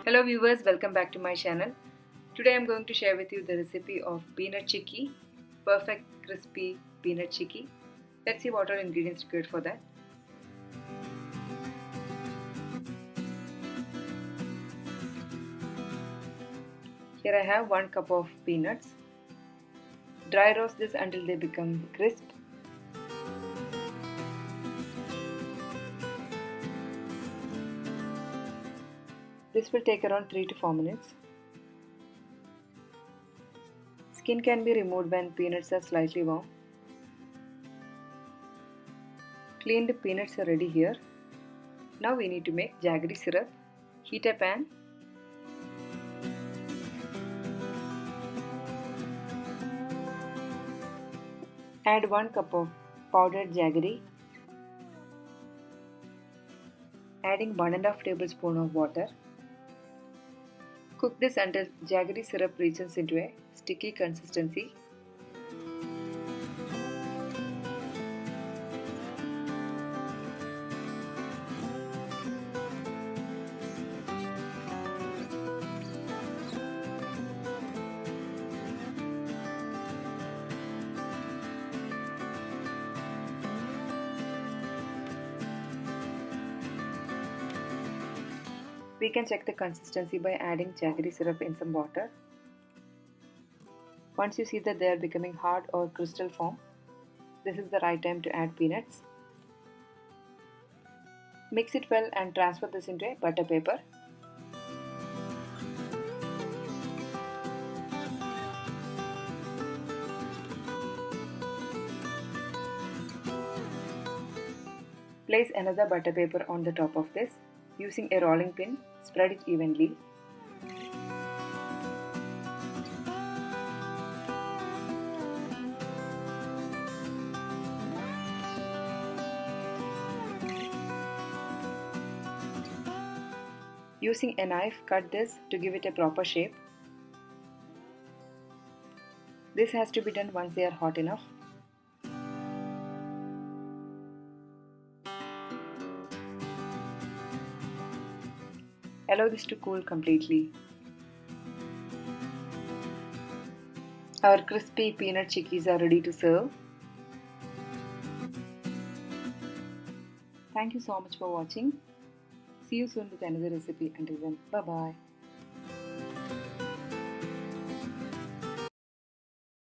Hello viewers, welcome back to my channel. Today I am going to share with you the recipe of peanut chikki, perfect crispy peanut chikki. Let's see what are ingredients required for that. Here I have 1 cup of peanuts. Dry roast this until they become crisp. This will take around 3 to 4 minutes. Skin can be removed when peanuts are slightly warm. Cleaned peanuts are ready here. Now we need to make jaggery syrup. Heat a pan. Add 1 cup of powdered jaggery. Adding 1½ tablespoon of water. Cook this until jaggery syrup reaches into a sticky consistency. We can check the consistency by adding jaggery syrup in some water. Once you see that they are becoming hard or crystal form, this is the right time to add peanuts. Mix it well and transfer this into a butter paper. Place another butter paper on the top of this. Using a rolling pin, spread it evenly. Using a knife, cut this to give it a proper shape. This has to be done once they are hot enough. Allow this to cool completely. Our crispy peanut chikkis are ready to serve. Thank you so much for watching. See you soon with another recipe. Until then, bye bye.